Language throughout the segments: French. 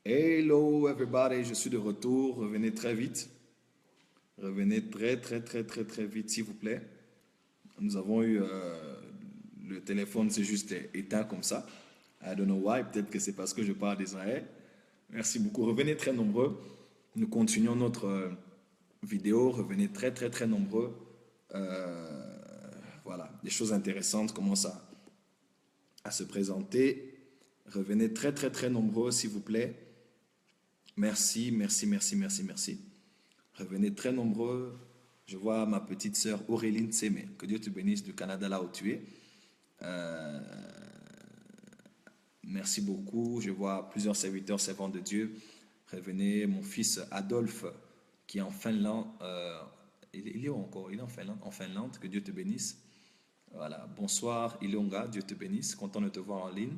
Hello everybody, je suis de retour. Revenez très vite. Revenez très vite, s'il vous plaît. Nous avons eu le téléphone, c'est juste éteint comme ça. I don't know why. Peut-être que c'est parce que je parle d'Israël. Merci beaucoup. Revenez très nombreux. Nous continuons notre vidéo. Revenez très nombreux. Voilà, des choses intéressantes commencent à se présenter. Revenez très nombreux, s'il vous plaît. Merci. Revenez très nombreux. Je vois ma petite sœur Auréline Tsémé. Que Dieu te bénisse du Canada, là où tu es. Merci beaucoup. Je vois plusieurs serviteurs, servants de Dieu. Revenez, mon fils Adolphe, qui est en Finlande. Il est où encore? Il est en Finlande. En Finlande. Que Dieu te bénisse. Voilà. Bonsoir Ilonga. Dieu te bénisse. Content de te voir en ligne.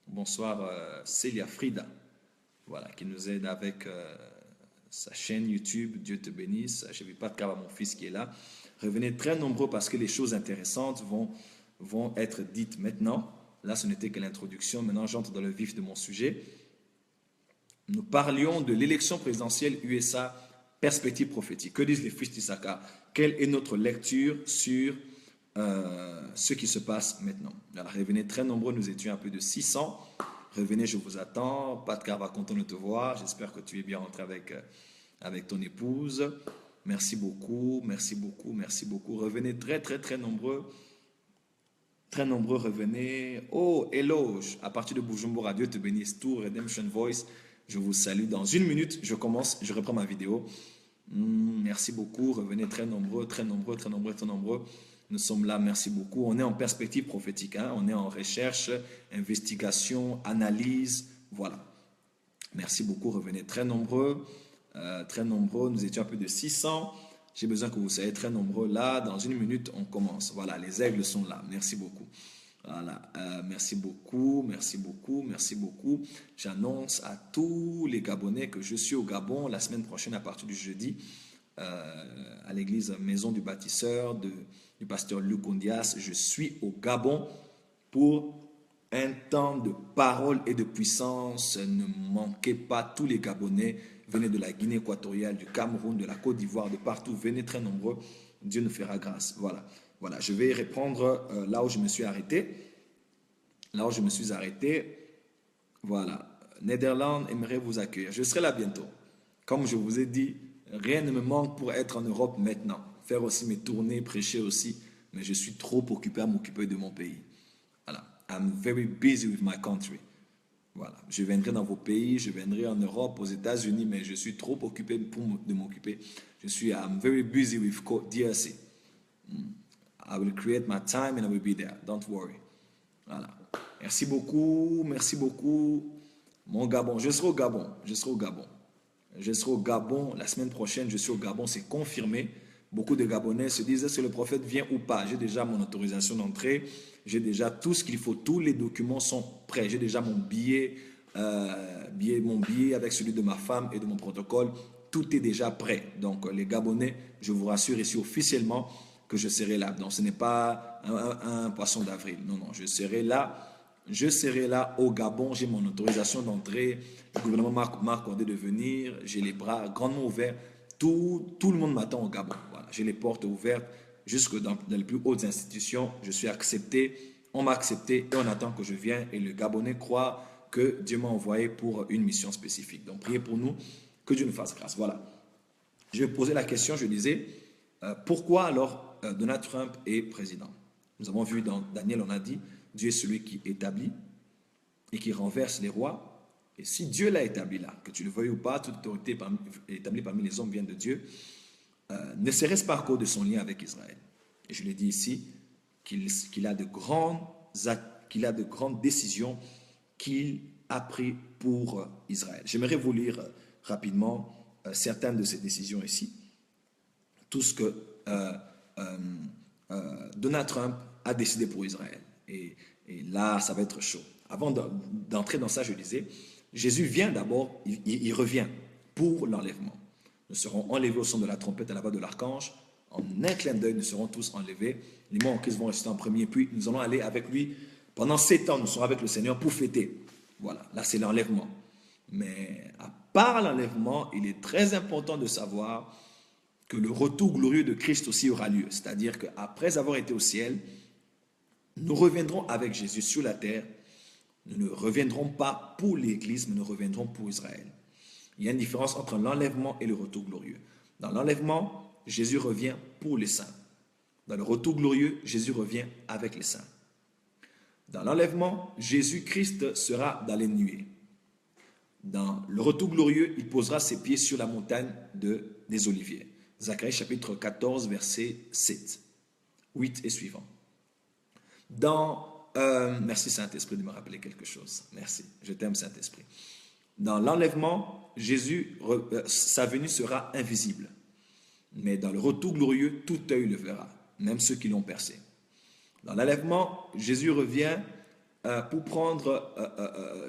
Bonsoir Célia Frida. Voilà, qui nous aide avec sa chaîne YouTube. Dieu te bénisse. Je n'ai pas de cas à mon fils qui est là. Revenez très nombreux parce que les choses intéressantes vont être dites maintenant. Là, ce n'était que l'introduction. Maintenant, j'entre dans le vif de mon sujet. Nous parlions de l'élection présidentielle USA, perspective prophétique. Que disent les fils d'Issachar? Quelle est notre lecture sur ce qui se passe maintenant? Alors, revenez très nombreux. Nous étions un peu de 600. Revenez, je vous attends. Patcar va content de te voir. J'espère que tu es bien rentré avec ton épouse. Merci beaucoup. Revenez très nombreux. Très nombreux, revenez. Oh, hello, à partir de Bujumbura, Dieu te bénisse. Tout Redemption Voice, je vous salue. Dans une minute, je reprends ma vidéo. Merci beaucoup. Revenez très nombreux. Nous sommes là, merci beaucoup. On est en perspective prophétique, hein? On est en recherche, investigation, analyse, voilà. Merci beaucoup, revenez très nombreux. Nous étions un peu de 600. J'ai besoin que vous soyez très nombreux. Là, dans une minute, on commence. Voilà, les aigles sont là. Merci beaucoup. Voilà, merci beaucoup. J'annonce à tous les Gabonais que je suis au Gabon la semaine prochaine à partir du jeudi. À l'église Maison du Bâtisseur du pasteur Luc Ondias. Je suis au Gabon pour un temps de parole et de puissance. Ne manquez pas, tous les Gabonais. Venez de la Guinée équatoriale, du Cameroun, de la Côte d'Ivoire, de partout. Venez très nombreux. Dieu nous fera grâce. Voilà. Je vais répondre là où je me suis arrêté. Voilà. Netherlands aimerait vous accueillir. Je serai là bientôt. Comme je vous ai dit, rien ne me manque pour être en Europe maintenant. Faire aussi mes tournées, prêcher aussi. Mais je suis trop occupé à m'occuper de mon pays. Voilà. I'm very busy with my country. Voilà. Je viendrai dans vos pays, je viendrai en Europe, aux États-Unis, mais je suis trop occupé de m'occuper. I'm very busy with DRC. I will create my time and I will be there. Don't worry. Voilà. Merci beaucoup. Mon Gabon, je serai au Gabon la semaine prochaine, je suis au Gabon, c'est confirmé. Beaucoup de Gabonais se disent est-ce que le prophète vient ou pas? J'ai déjà mon autorisation d'entrée, j'ai déjà tout ce qu'il faut, tous les documents sont prêts. J'ai déjà mon billet avec celui de ma femme et de mon protocole. Tout est déjà prêt. Donc les Gabonais, je vous rassure ici officiellement que je serai là. Donc ce n'est pas un poisson d'avril. Non, je serai là. Je serai là au Gabon, j'ai mon autorisation d'entrée, le gouvernement m'a accordé de venir, j'ai les bras grandement ouverts, tout le monde m'attend au Gabon. Voilà, j'ai les portes ouvertes jusque dans les plus hautes institutions, je suis accepté, on m'a accepté et on attend que je vienne et le Gabonais croit que Dieu m'a envoyé pour une mission spécifique. Donc priez pour nous, que Dieu nous fasse grâce. Voilà, je vais poser la question, je disais, pourquoi alors Donald Trump est président? Nous avons vu dans Daniel, on a dit, Dieu est celui qui établit et qui renverse les rois. Et si Dieu l'a établi là, que tu le veuilles ou pas, toute autorité établie parmi les hommes vient de Dieu, ne serait-ce pas à cause de son lien avec Israël? Et je l'ai dit ici, qu'il a de grandes décisions qu'il a prises pour Israël. J'aimerais vous lire rapidement certaines de ces décisions ici. Tout ce que Donald Trump a décidé pour Israël. Et là, ça va être chaud. Avant d'entrer dans ça, je disais, Jésus vient d'abord, il revient pour l'enlèvement. Nous serons enlevés au son de la trompette à la voix de l'archange. En un clin d'œil, nous serons tous enlevés. Les morts en Christ vont rester en premier, puis nous allons aller avec lui. Pendant 7 ans, nous serons avec le Seigneur pour fêter. Voilà, là c'est l'enlèvement. Mais à part l'enlèvement, il est très important de savoir que le retour glorieux de Christ aussi aura lieu. C'est-à-dire qu'après avoir été au ciel, nous reviendrons avec Jésus sur la terre. Nous ne reviendrons pas pour l'Église, mais nous reviendrons pour Israël. Il y a une différence entre l'enlèvement et le retour glorieux. Dans l'enlèvement, Jésus revient pour les saints. Dans le retour glorieux, Jésus revient avec les saints. Dans l'enlèvement, Jésus-Christ sera dans les nuées. Dans le retour glorieux, il posera ses pieds sur la montagne des Oliviers. Zacharie chapitre 14, verset 7, 8 et suivant. Merci Saint-Esprit de me rappeler quelque chose. Merci, je t'aime Saint-Esprit. Dans l'enlèvement, sa venue sera invisible. Mais dans le retour glorieux, tout œil le verra, même ceux qui l'ont percé. Dans l'enlèvement, Jésus revient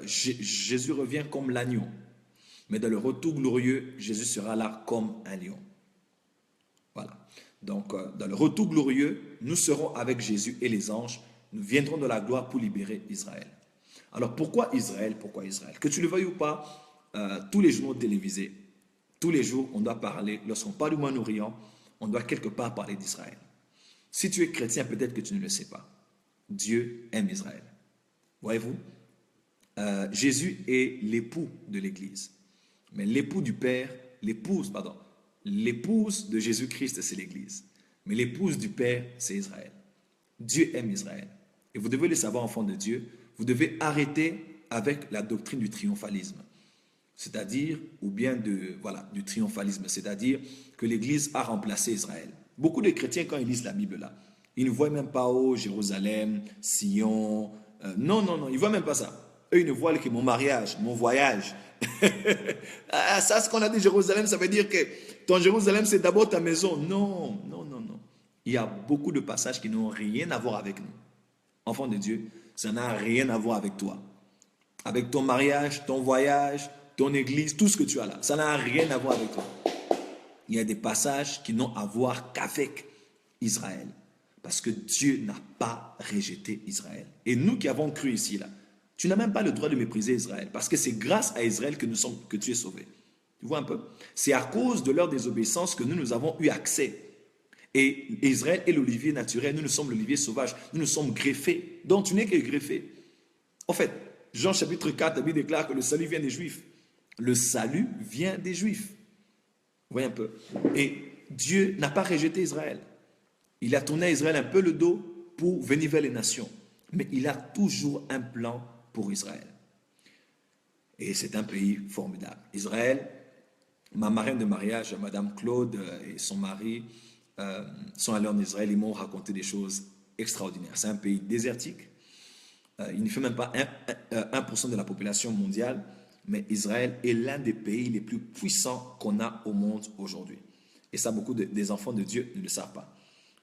Jésus revient comme l'agneau. Mais dans le retour glorieux, Jésus sera là comme un lion. Voilà. Donc, dans le retour glorieux, nous serons avec Jésus et les anges. Nous viendrons de la gloire pour libérer Israël. Alors, pourquoi Israël? Pourquoi Israël? Que tu le veuilles ou pas, tous les journaux télévisés, tous les jours, on doit parler, lorsqu'on parle du Moyen-Orient, on doit quelque part parler d'Israël. Si tu es chrétien, peut-être que tu ne le sais pas. Dieu aime Israël. Voyez-vous, Jésus est l'époux de l'Église. Mais l'époux du Père, l'épouse de Jésus-Christ, c'est l'Église. Mais l'épouse du Père, c'est Israël. Dieu aime Israël. Et vous devez le savoir, enfants de Dieu, vous devez arrêter avec la doctrine du triomphalisme. C'est-à-dire, ou bien du triomphalisme, c'est-à-dire que l'Église a remplacé Israël. Beaucoup de chrétiens, quand ils lisent la Bible là, ils ne voient même pas Jérusalem, Sion. Non, ils ne voient même pas ça. Eux, ils ne voient que mon mariage, mon voyage. Ça, ce qu'on a dit Jérusalem, ça veut dire que ton Jérusalem, c'est d'abord ta maison. Non. Il y a beaucoup de passages qui n'ont rien à voir avec nous. Enfants de Dieu, ça n'a rien à voir avec toi. Avec ton mariage, ton voyage, ton église, tout ce que tu as là. Ça n'a rien à voir avec toi. Il y a des passages qui n'ont à voir qu'avec Israël. Parce que Dieu n'a pas rejeté Israël. Et nous qui avons cru ici, là, tu n'as même pas le droit de mépriser Israël. Parce que c'est grâce à Israël que tu es sauvé. Tu vois un peu? C'est à cause de leur désobéissance que nous avons eu accès. Et Israël est l'olivier naturel. Nous sommes l'olivier sauvage. Nous sommes greffés. Donc tu n'es que greffé. En fait, Jean chapitre 4, la Bible déclare que le salut vient des Juifs. Le salut vient des Juifs. Vous voyez un peu? Et Dieu n'a pas rejeté Israël. Il a tourné à Israël un peu le dos pour venir vers les nations. Mais il a toujours un plan pour Israël. Et c'est un pays formidable. Israël, ma marraine de mariage, Madame Claude et son mari sont allés en Israël. Ils m'ont raconté des choses extraordinaires. C'est un pays désertique. Il ne fait même pas 1% de la population mondiale. Mais Israël est l'un des pays les plus puissants qu'on a au monde aujourd'hui. Et ça, beaucoup des enfants de Dieu ne le savent pas.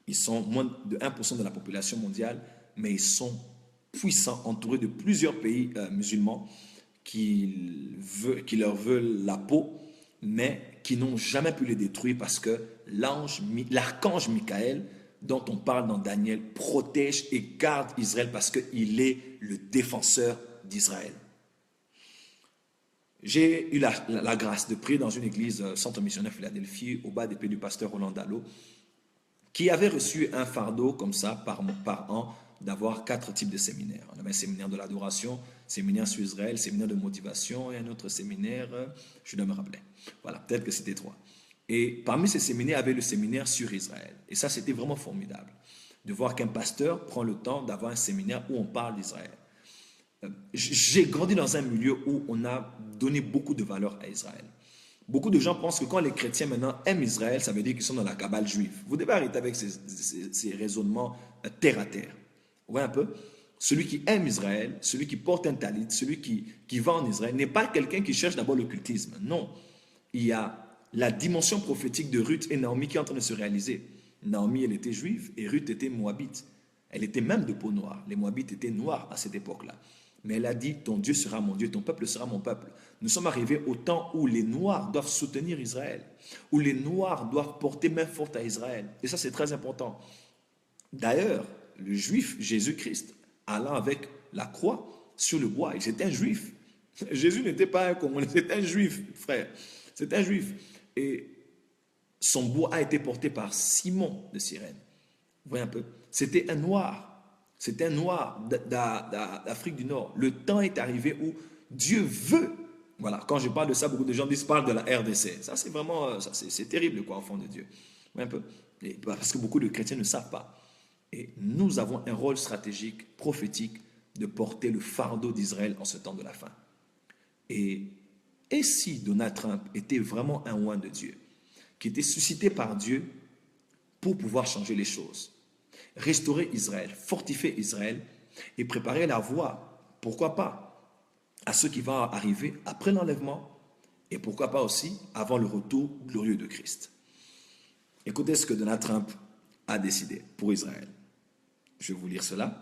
Ils sont moins de 1% de la population mondiale, mais ils sont puissants, entourés de plusieurs pays musulmans qui leur veulent la peau, mais qui n'ont jamais pu les détruire parce que l'archange Michael, dont on parle dans Daniel, protège et garde Israël parce qu'il est le défenseur d'Israël. J'ai eu la grâce de prier dans une église centre missionnaire Philadelphie, au bas des pieds du pasteur Roland Dallot, qui avait reçu un fardeau comme ça par an d'avoir 4 types de séminaires. On avait un séminaire de l'adoration, séminaire sur Israël, séminaire de motivation et un autre séminaire, je dois me rappeler. Voilà, peut-être que c'était 3. Et parmi ces séminaires, il y avait le séminaire sur Israël. Et ça, c'était vraiment formidable de voir qu'un pasteur prend le temps d'avoir un séminaire où on parle d'Israël. J'ai grandi dans un milieu où on a donné beaucoup de valeur à Israël. Beaucoup de gens pensent que quand les chrétiens maintenant aiment Israël, ça veut dire qu'ils sont dans la cabale juive. Vous devez arrêter avec ces raisonnements terre à terre. Vous voyez un peu? Celui qui aime Israël, celui qui porte un talit, celui qui va en Israël, n'est pas quelqu'un qui cherche d'abord l'occultisme. Non. Il y a la dimension prophétique de Ruth et Naomi qui est en train de se réaliser. Naomi, elle était juive et Ruth était moabite. Elle était même de peau noire. Les moabites étaient noirs à cette époque-là. Mais elle a dit, ton Dieu sera mon Dieu, ton peuple sera mon peuple. Nous sommes arrivés au temps où les Noirs doivent soutenir Israël, où les Noirs doivent porter main forte à Israël. Et ça, c'est très important. D'ailleurs, le juif Jésus-Christ, allant avec la croix sur le bois, il était un juif. Jésus n'était pas un Congolais, c'est un juif, frère. C'est un juif. Et son bois a été porté par Simon de Cyrène. Vous voyez un peu? C'était un noir. C'était un noir d'Afrique du Nord. Le temps est arrivé où Dieu veut. Voilà, quand je parle de ça, beaucoup de gens disent parle de la RDC. Ça, c'est vraiment, c'est terrible, quoi, enfant de Dieu. Vous voyez un peu? Parce que beaucoup de chrétiens ne savent pas. Et nous avons un rôle stratégique, prophétique, de porter le fardeau d'Israël en ce temps de la fin. Et si Donald Trump était vraiment un oint de Dieu, qui était suscité par Dieu pour pouvoir changer les choses, restaurer Israël, fortifier Israël et préparer la voie, pourquoi pas, à ce qui va arriver après l'enlèvement et pourquoi pas aussi avant le retour glorieux de Christ. Écoutez ce que Donald Trump a décidé pour Israël. Je vais vous lire cela.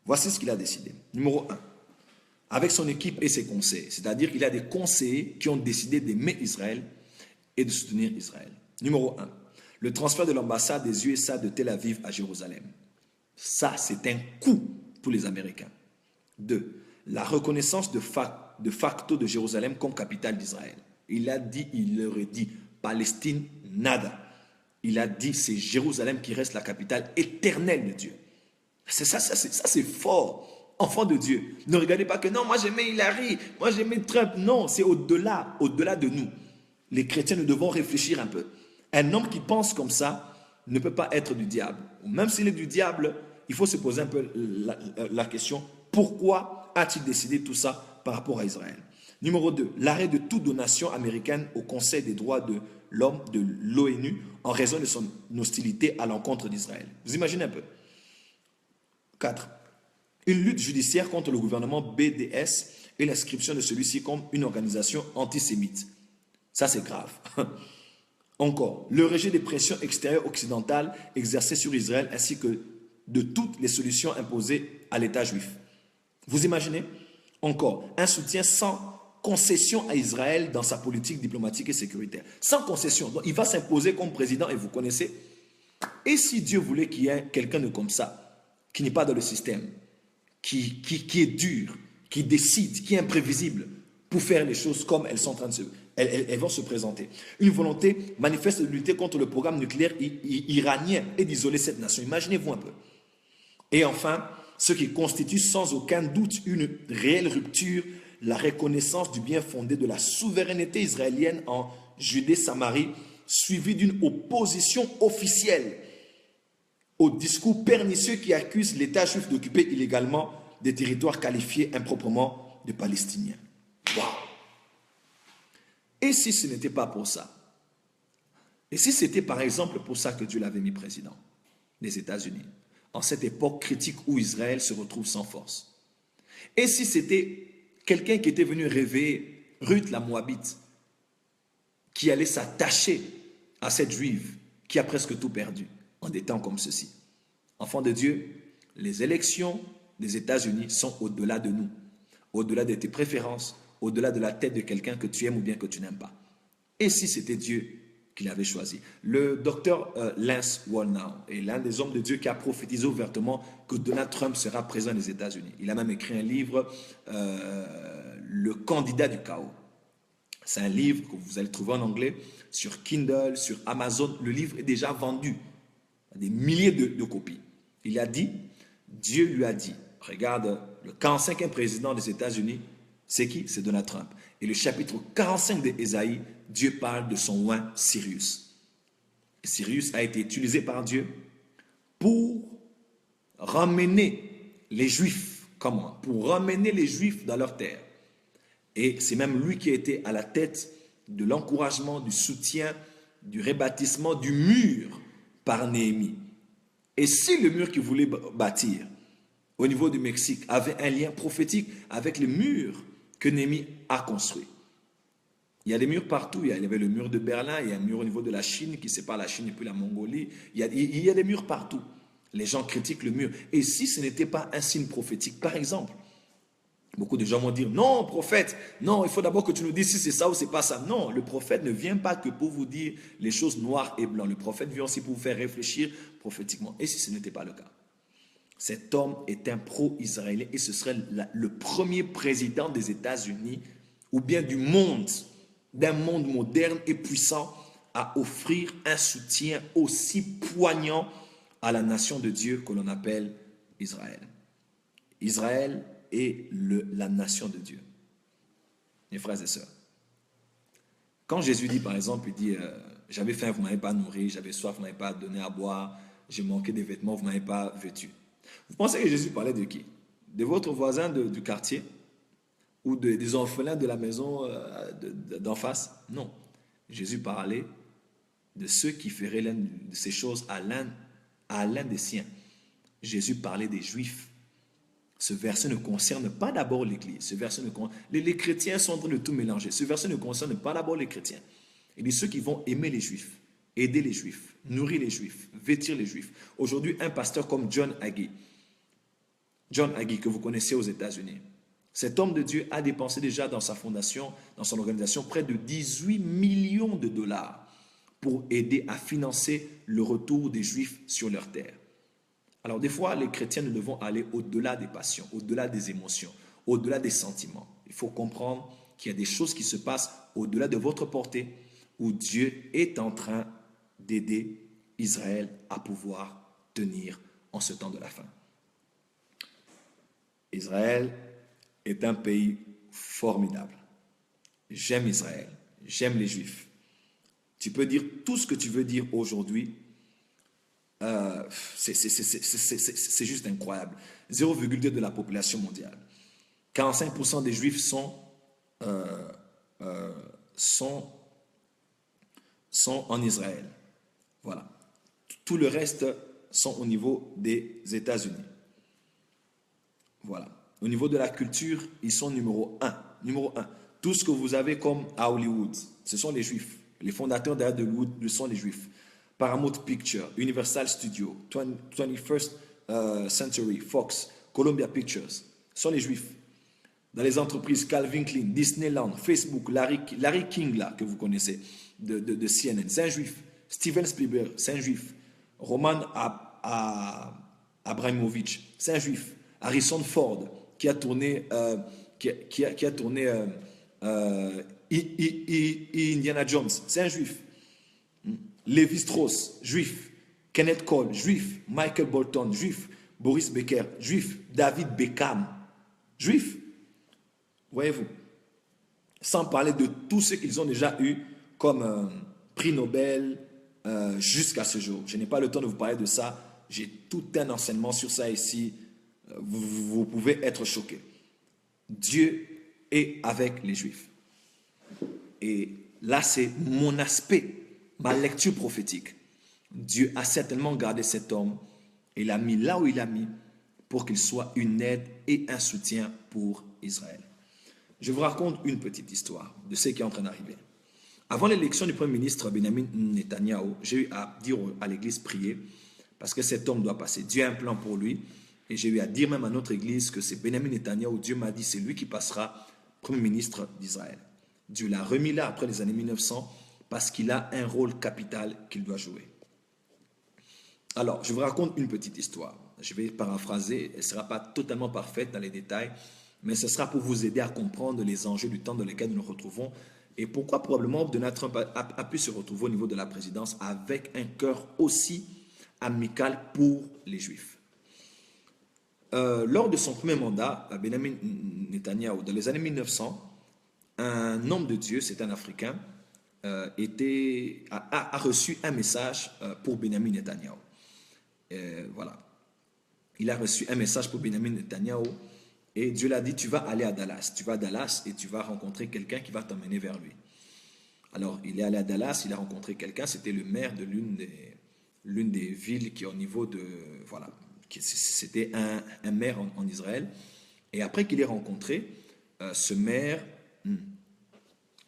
Voici ce qu'il a décidé. Numéro 1. Avec son équipe et ses conseils. C'est-à-dire qu'il y a des conseillers qui ont décidé d'aimer Israël et de soutenir Israël. Numéro 1. Le transfert de l'ambassade des USA de Tel Aviv à Jérusalem. Ça, c'est un coup pour les Américains. 2. La reconnaissance de facto de Jérusalem comme capitale d'Israël. Il leur a dit, Palestine, nada. Il a dit, c'est Jérusalem qui reste la capitale éternelle de Dieu. Ça c'est fort. Enfant de Dieu. Ne regardez pas que non, moi j'aimais Hillary, moi j'aimais Trump. Non, c'est au-delà de nous. Les chrétiens, nous devons réfléchir un peu. Un homme qui pense comme ça ne peut pas être du diable. Même s'il est du diable, il faut se poser un peu la question, pourquoi a-t-il décidé tout ça par rapport à Israël? Numéro 2, l'arrêt de toute donation américaine au Conseil des droits de l'homme de l'ONU en raison de son hostilité à l'encontre d'Israël. Vous imaginez un peu? 4. Une lutte judiciaire contre le gouvernement BDS et l'inscription de celui-ci comme une organisation antisémite. Ça, c'est grave. Encore, le rejet des pressions extérieures occidentales exercées sur Israël ainsi que de toutes les solutions imposées à l'État juif. Vous imaginez? Encore, un soutien sans concession à Israël dans sa politique diplomatique et sécuritaire. Sans concession. Donc, il va s'imposer comme président et vous connaissez. Et si Dieu voulait qu'il y ait quelqu'un de comme ça, qui n'est pas dans le système, qui est dur, qui décide, qui est imprévisible, pour faire les choses comme elles sont en train de elles vont se présenter. Une volonté manifeste de lutter contre le programme nucléaire iranien et d'isoler cette nation. Imaginez-vous un peu. Et enfin, ce qui constitue sans aucun doute une réelle rupture, la reconnaissance du bien fondé de la souveraineté israélienne en Judée-Samarie, suivie d'une opposition officielle au discours pernicieux qui accuse l'État juif d'occuper illégalement des territoires qualifiés improprement de palestiniens. Waouh! Et si ce n'était pas pour ça? Et si c'était par exemple pour ça que Dieu l'avait mis président des États-Unis, en cette époque critique où Israël se retrouve sans force? Et si c'était quelqu'un qui était venu réveiller Ruth la Moabite, qui allait s'attacher à cette juive qui a presque tout perdu en des temps comme ceci? Enfants de Dieu, les élections des États-Unis sont au-delà de nous, au-delà de tes préférences, au-delà de la tête de quelqu'un que tu aimes ou bien que tu n'aimes pas. Et si c'était Dieu qui l'avait choisi? Le docteur Lance Wallnau est l'un des hommes de Dieu qui a prophétisé ouvertement que Donald Trump sera président des États-Unis. Il a même écrit un livre, Le candidat du chaos. C'est un livre que vous allez trouver en anglais sur Kindle, sur Amazon. Le livre est déjà vendu à des milliers de copies. Il a dit, Dieu lui a dit, regarde, le 45e président des États-Unis, c'est qui? C'est Donald Trump. Et le chapitre 45 d'Ésaïe, Dieu parle de son oint Sirius. Et Sirius a été utilisé par Dieu pour ramener les Juifs. Comment? Pour ramener les Juifs dans leur terre. Et c'est même lui qui a été à la tête de l'encouragement, du soutien, du rebâtissement du mur par Néhémie. Et si le mur qu'il voulait bâtir au niveau du Mexique avait un lien prophétique avec le mur que Néhémie a construit. Il y a des murs partout. Il y avait le mur de Berlin, il y a un mur au niveau de la Chine qui sépare la Chine et puis la Mongolie. Il y a des murs partout. Les gens critiquent le mur. Et si ce n'était pas un signe prophétique, par exemple, beaucoup de gens vont dire, non, prophète, non, il faut d'abord que tu nous dises si c'est ça ou c'est pas ça. Non, le prophète ne vient pas que pour vous dire les choses noires et blancs. Le prophète vient aussi pour vous faire réfléchir prophétiquement. Et si ce n'était pas le cas? Cet homme est un pro-israélien et ce serait le premier président des États-Unis ou bien du monde, d'un monde moderne et puissant à offrir un soutien aussi poignant à la nation de Dieu que l'on appelle Israël. Israël est la nation de Dieu. Mes frères et sœurs, quand Jésus dit par exemple, il dit j'avais faim, vous ne m'avez pas nourri, j'avais soif, vous ne m'avez pas donné à boire, j'ai manqué des vêtements, vous ne m'avez pas vêtu. Vous pensez que Jésus parlait de qui? De votre voisin du quartier ou des orphelins de la maison d'en face? Non. Jésus parlait de ceux qui feraient de ces choses à l'un des siens. Jésus parlait des Juifs. Ce verset ne concerne pas d'abord l'Église. Ce verset les chrétiens sont en train de tout mélanger. Ce verset ne concerne pas d'abord les chrétiens. Il dit ceux qui vont aimer les Juifs, aider les Juifs, nourrir les Juifs, vêtir les Juifs. Aujourd'hui, un pasteur comme John Hagee, que vous connaissez aux États-Unis, cet homme de Dieu a dépensé déjà dans sa fondation, dans son organisation, près de 18 millions de dollars pour aider à financer le retour des Juifs sur leur terre. Alors des fois, les chrétiens, nous devons aller au-delà des passions, au-delà des émotions, au-delà des sentiments. Il faut comprendre qu'il y a des choses qui se passent au-delà de votre portée, où Dieu est en train d'aider Israël à pouvoir tenir en ce temps de la fin. Israël est un pays formidable. J'aime Israël, j'aime les Juifs. Tu peux dire tout ce que tu veux dire aujourd'hui, c'est juste incroyable. 0,2 de la population mondiale. 45% des Juifs sont en Israël. Voilà. Tout le reste sont au niveau des États-Unis. Voilà. Au niveau de la culture, ils sont numéro 1. Numéro 1. Tout ce que vous avez comme à Hollywood, ce sont les Juifs. Les fondateurs derrière de Hollywood, ce sont les Juifs. Paramount Pictures, Universal Studios, 21st Century, Fox, Columbia Pictures, sont les Juifs. Dans les entreprises Calvin Klein, Disneyland, Facebook, Larry King, là, que vous connaissez, de CNN, c'est un Juif. Steven Spielberg, c'est un Juif. Roman Abramovich, c'est un Juif. Harrison Ford, qui a tourné, Indiana Jones, c'est un Juif. Levi Strauss, Juif. Kenneth Cole, Juif. Michael Bolton, Juif. Boris Becker, Juif. David Beckham, Juif. Voyez-vous, sans parler de tout ce qu'ils ont déjà eu comme prix Nobel jusqu'à ce jour. Je n'ai pas le temps de vous parler de ça. J'ai tout un enseignement sur ça ici. Vous pouvez être choqués. Dieu est avec les Juifs. Et là, c'est mon aspect, ma lecture prophétique. Dieu a certainement gardé cet homme et l'a mis là où il l'a mis pour qu'il soit une aide et un soutien pour Israël. Je vous raconte une petite histoire de ce qui est en train d'arriver. Avant l'élection du Premier ministre Benjamin Netanyahu, j'ai eu à dire à l'église prier parce que cet homme doit passer. Dieu a un plan pour lui et j'ai eu à dire même à notre église que c'est Benjamin Netanyahu. Dieu m'a dit c'est lui qui passera Premier ministre d'Israël. Dieu l'a remis là après les années 1900 parce qu'il a un rôle capital qu'il doit jouer. Alors, je vous raconte une petite histoire. Je vais paraphraser, elle ne sera pas totalement parfaite dans les détails, mais ce sera pour vous aider à comprendre les enjeux du temps dans lequel nous nous retrouvons et pourquoi probablement Donald Trump a pu se retrouver au niveau de la présidence avec un cœur aussi amical pour les Juifs. Lors de son premier mandat, Benjamin Netanyahu, dans les années 1900, un homme de Dieu, c'est un Africain, a reçu un message pour Benjamin Netanyahu. Voilà. Il a reçu un message pour Benjamin Netanyahu et Dieu l'a dit, tu vas aller à Dallas. Tu vas à Dallas et tu vas rencontrer quelqu'un qui va t'emmener vers lui. Alors, il est allé à Dallas, il a rencontré quelqu'un, c'était le maire de l'une des villes qui est au niveau de... Voilà, c'était un maire en Israël. Et après qu'il ait rencontré, ce maire...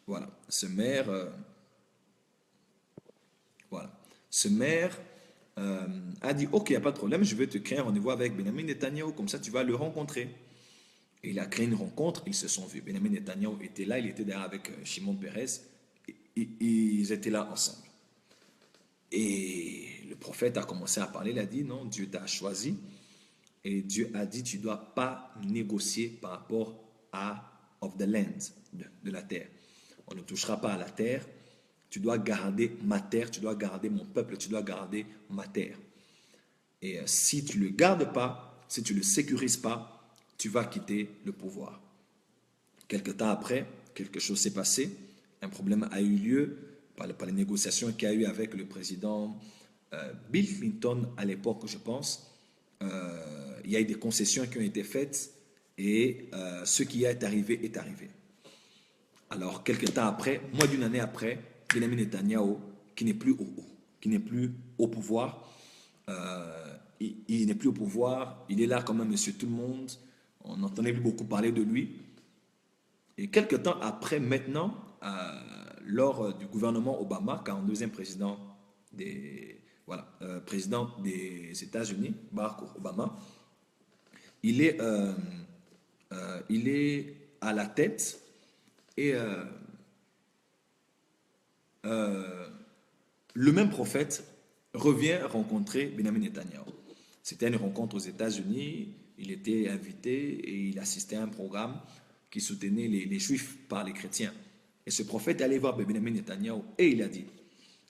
voilà, ce maire... voilà, ce maire... a dit, ok, il n'y a pas de problème, je vais te créer un rendez-vous avec Benjamin Netanyahu, comme ça tu vas le rencontrer. Et il a créé une rencontre, ils se sont vus. Benjamin Netanyahu était là, il était derrière avec Shimon Peres, et ils étaient là ensemble. Et le prophète a commencé à parler, il a dit, non, Dieu t'a choisi Et Dieu a dit, tu ne dois pas négocier par rapport à of the land, de la terre. On ne touchera pas à la terre. Tu dois garder ma terre, tu dois garder mon peuple, tu dois garder ma terre. Et si tu ne le gardes pas, si tu ne le sécurises pas, tu vas quitter le pouvoir. Quelque temps après, quelque chose s'est passé, un problème a eu lieu par les négociations qu'il y a eu avec le président Bill Clinton à l'époque, je pense. Il y a eu des concessions qui ont été faites et ce qui est arrivé est arrivé. Alors, quelque temps après, moins d'une année après, Benjamin Netanyahu, qui n'est plus au pouvoir, il n'est plus au pouvoir, il est là comme un monsieur tout le monde, on n'entendait plus beaucoup parler de lui. Et quelque temps après, maintenant, lors du gouvernement Obama, 42e président président des États-Unis, Barack Obama, il est à la tête et le même prophète revient rencontrer Benjamin Netanyahu. C'était une rencontre aux États-Unis, il était invité et il assistait à un programme qui soutenait les Juifs par les chrétiens. Et ce prophète est allé voir Benjamin Netanyahu et il a dit,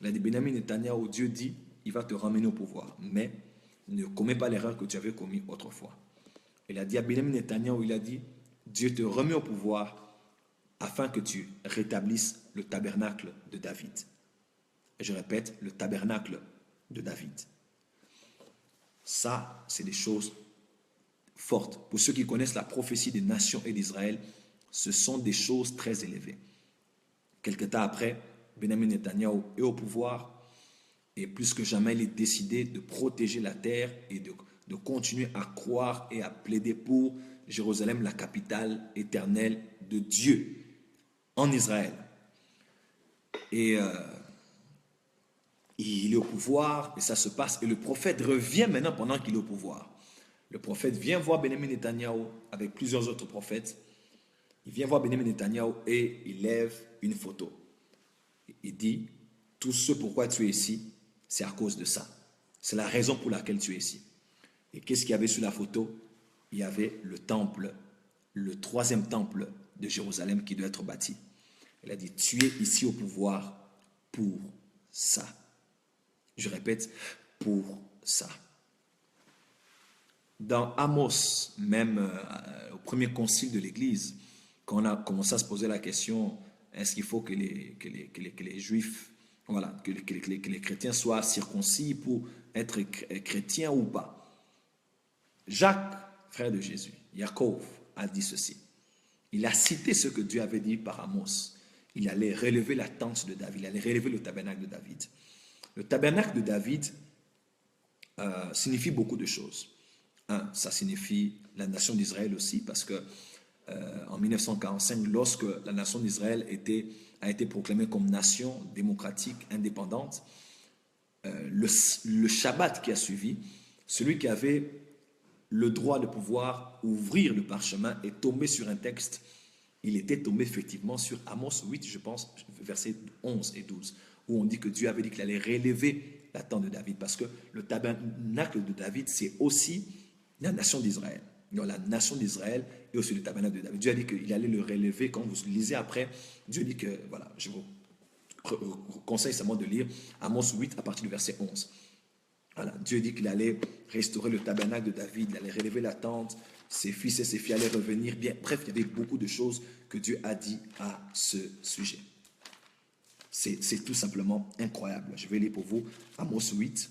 Benjamin Netanyahu, Dieu dit, il va te ramener au pouvoir, mais ne commets pas l'erreur que tu avais commise autrefois. Il a dit à Benjamin Netanyahu, il a dit, Dieu te remet au pouvoir afin que tu rétablisses le tabernacle de David. Et je répète, le tabernacle de David. Ça, c'est des choses fortes. Pour ceux qui connaissent la prophétie des nations et d'Israël, ce sont des choses très élevées. Quelque temps après, Benjamin Netanyahu est au pouvoir et plus que jamais, il est décidé de protéger la terre et de continuer à croire et à plaider pour Jérusalem, la capitale éternelle de Dieu en Israël. Et il est au pouvoir et ça se passe. Et le prophète revient maintenant pendant qu'il est au pouvoir. Le prophète vient voir Benjamin Netanyahu avec plusieurs autres prophètes. Il vient voir Benjamin Netanyahu et il lève une photo. Il dit, tout ce pourquoi tu es ici, c'est à cause de ça. C'est la raison pour laquelle tu es ici. Et qu'est-ce qu'il y avait sur la photo? Il y avait le temple, le 3e temple de Jérusalem qui doit être bâti. Il a dit, tu es ici au pouvoir pour ça. Je répète, pour ça. Dans Amos, même au premier concile de l'Église, quand on a commencé à se poser la question, est-ce qu'il faut que les Juifs, voilà, que les chrétiens soient circoncis pour être chrétiens ou pas? Jacques, frère de Jésus, Jacob, a dit ceci. Il a cité ce que Dieu avait dit par Amos. Il allait relever la tente de David, il allait relever le tabernacle de David. Le tabernacle de David signifie beaucoup de choses. Ça signifie la nation d'Israël aussi, parce que en 1945, lorsque la nation d'Israël a été proclamée comme nation démocratique, indépendante, le Shabbat qui a suivi, celui qui avait le droit de pouvoir ouvrir le parchemin est tombé sur un texte. Il était tombé effectivement sur Amos 8, je pense, versets 11 et 12, où on dit que Dieu avait dit qu'il allait relever la tente de David, parce que le tabernacle de David, c'est aussi la nation d'Israël. Donc la nation d'Israël et aussi le tabernacle de David. Dieu a dit qu'il allait le relever. Quand vous lisez après, Dieu dit que, voilà, je vous conseille seulement de lire Amos 8 à partir du verset 11. Voilà, Dieu dit qu'il allait restaurer le tabernacle de David, il allait relever la tente, ses fils et ses filles allaient revenir. Bien, bref, il y avait beaucoup de choses que Dieu a dit à ce sujet. C'est tout simplement incroyable. Je vais lire pour vous Amos 8.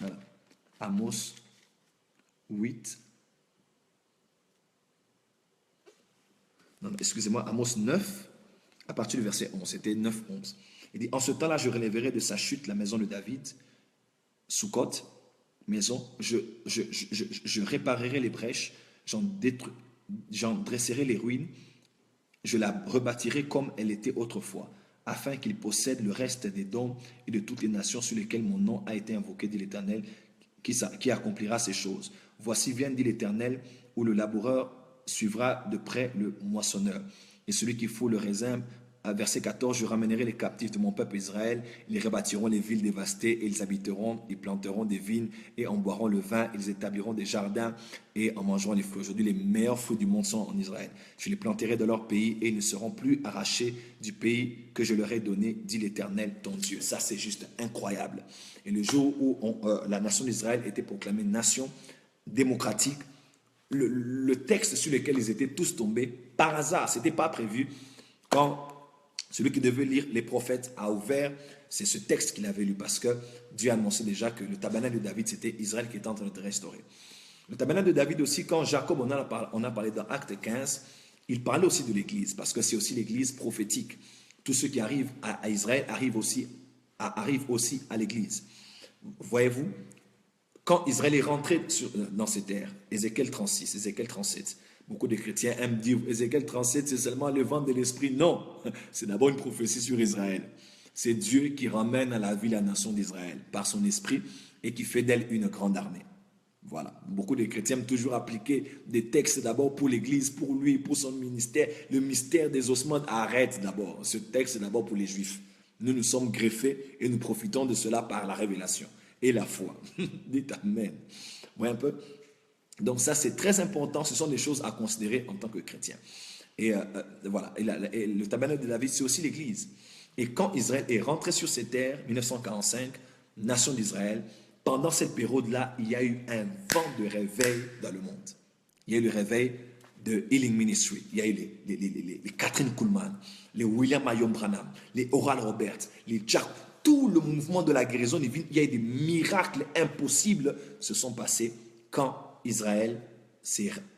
Voilà. Amos 8. Non, excusez-moi, Amos 9, à partir du verset 11. C'était 9, 11. Il dit, en ce temps-là, je relèverai de sa chute la maison de David, Sukkot, maison, je réparerai les brèches, j'en dresserai les ruines, je la rebâtirai comme elle était autrefois, afin qu'il possède le reste des dons et de toutes les nations sur lesquelles mon nom a été invoqué, dit l'Éternel, qui accomplira ces choses. Voici vient, dit l'Éternel, où le laboureur suivra de près le moissonneur, et celui qui fout le raisin verset 14, je ramènerai les captifs de mon peuple Israël, ils rebâtiront les villes dévastées et ils habiteront, ils planteront des vignes et en boiront le vin, ils établiront des jardins et en mangeront les fruits. Aujourd'hui, les meilleurs fruits du monde sont en Israël. Je les planterai dans leur pays et ils ne seront plus arrachés du pays que je leur ai donné, dit l'Éternel, ton Dieu. Ça, c'est juste incroyable. Et le jour où la nation d'Israël était proclamée nation démocratique, le texte sur lequel ils étaient tous tombés, par hasard, ce n'était pas prévu, quand celui qui devait lire les prophètes a ouvert, c'est ce texte qu'il avait lu parce que Dieu annonçait déjà que le tabernacle de David, c'était Israël qui était en train de être restauré. Le tabernacle de David aussi, quand Jacob on a parlé dans Acte 15, il parlait aussi de l'église parce que c'est aussi l'église prophétique. Tous ceux qui arrivent à Israël arrivent aussi à l'église. Voyez-vous, quand Israël est rentré dans ces terres, Ézéchiel 36, Ézéchiel 37, beaucoup de chrétiens aiment dire Ézéchiel 37, c'est seulement le vent de l'esprit. Non, c'est d'abord une prophétie sur Israël. C'est Dieu qui ramène à la vie la nation d'Israël par son esprit et qui fait d'elle une grande armée. Voilà. Beaucoup de chrétiens aiment toujours appliquer des textes d'abord pour l'Église, pour lui, pour son ministère. Le mystère des ossements arrête d'abord. Ce texte est d'abord pour les Juifs. Nous sommes greffés et nous profitons de cela par la révélation et la foi. Dites Amen. Vous voyez un peu? Donc ça, c'est très important. Ce sont des choses à considérer en tant que chrétien. Et voilà. Et le tabernacle de David, c'est aussi l'Église. Et quand Israël est rentré sur ces terres, 1945, nation d'Israël, pendant cette période-là, il y a eu un vent de réveil dans le monde. Il y a eu le réveil de Healing Ministry. Il y a eu les Catherine Kuhlman, les William Marion Branham, les Oral Roberts, les Jack. Tout le mouvement de la guérison divine, il y a eu des miracles impossibles se sont passés quand Israël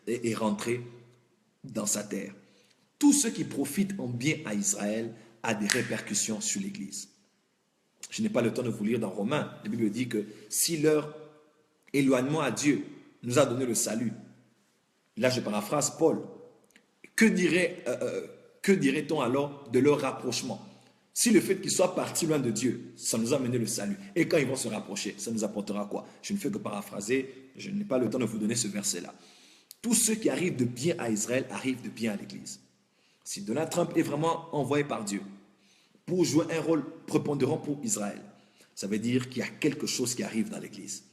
est rentré dans sa terre. Tout ce qui profite en bien à Israël a des répercussions sur l'Église. Je n'ai pas le temps de vous lire dans Romains. La Bible dit que si leur éloignement à Dieu nous a donné le salut, là je paraphrase Paul, que dirait-on alors de leur rapprochement? Si le fait qu'ils soient partis loin de Dieu, ça nous a mené le salut. Et quand ils vont se rapprocher, ça nous apportera quoi? Je ne fais que paraphraser, je n'ai pas le temps de vous donner ce verset-là. Tout ce qui arrive de bien à Israël arrive de bien à l'Église. Si Donald Trump est vraiment envoyé par Dieu pour jouer un rôle prépondérant pour Israël, ça veut dire qu'il y a quelque chose qui arrive dans l'Église.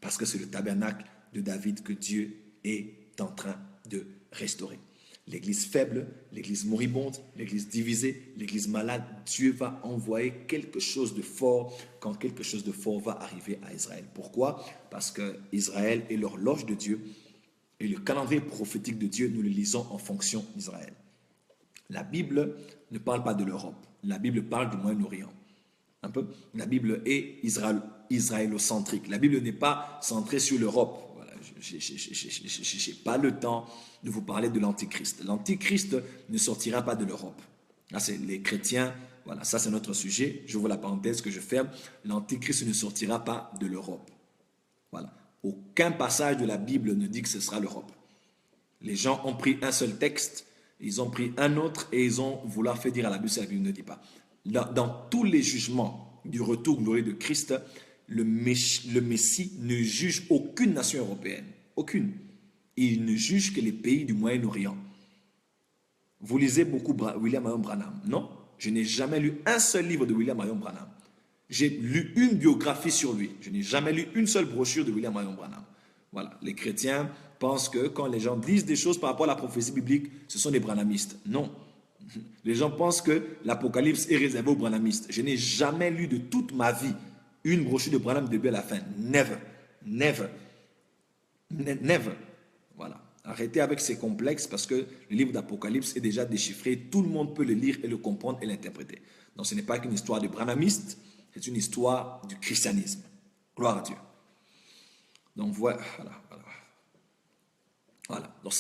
Parce que c'est le tabernacle de David que Dieu est en train de restaurer. L'église faible, l'église moribonde, l'église divisée, l'église malade, Dieu va envoyer quelque chose de fort quand quelque chose de fort va arriver à Israël. Pourquoi? Parce que Israël est l'horloge de Dieu et le calendrier prophétique de Dieu, nous le lisons en fonction d'Israël. La Bible ne parle pas de l'Europe. La Bible parle du Moyen-Orient. Un peu. La Bible est israélocentrique. La Bible n'est pas centrée sur l'Europe. Voilà. Je n'ai pas le temps de vous parler de l'Antichrist. L'Antichrist ne sortira pas de l'Europe. Là, c'est les chrétiens. Voilà, ça c'est notre sujet. Je vois la parenthèse que je ferme. L'Antichrist ne sortira pas de l'Europe. Voilà. Aucun passage de la Bible ne dit que ce sera l'Europe. Les gens ont pris un seul texte, ils ont pris un autre et ils ont voulu faire dire à la Bible ce que la Bible ne dit pas. Dans tous les jugements du retour glorieux de Christ, le Messie ne juge aucune nation européenne. Aucune. Il ne juge que les pays du Moyen-Orient. Vous lisez beaucoup William Marion Branham? Non, je n'ai jamais lu un seul livre de William Marion Branham. J'ai lu une biographie sur lui. Je n'ai jamais lu une seule brochure de William Marion Branham. Voilà, les chrétiens pensent que quand les gens disent des choses par rapport à la prophétie biblique, ce sont des branhamistes. Non. Les gens pensent que l'Apocalypse est réservé aux branhamistes. Je n'ai jamais lu de toute ma vie une brochure de Branham de début à la fin. Never. Never. Never. Voilà. Arrêtez avec ces complexes parce que le livre d'Apocalypse est déjà déchiffré. Tout le monde peut le lire et le comprendre et l'interpréter. Donc ce n'est pas qu'une histoire de branhamistes, c'est une histoire du christianisme. Gloire à Dieu. Donc voilà.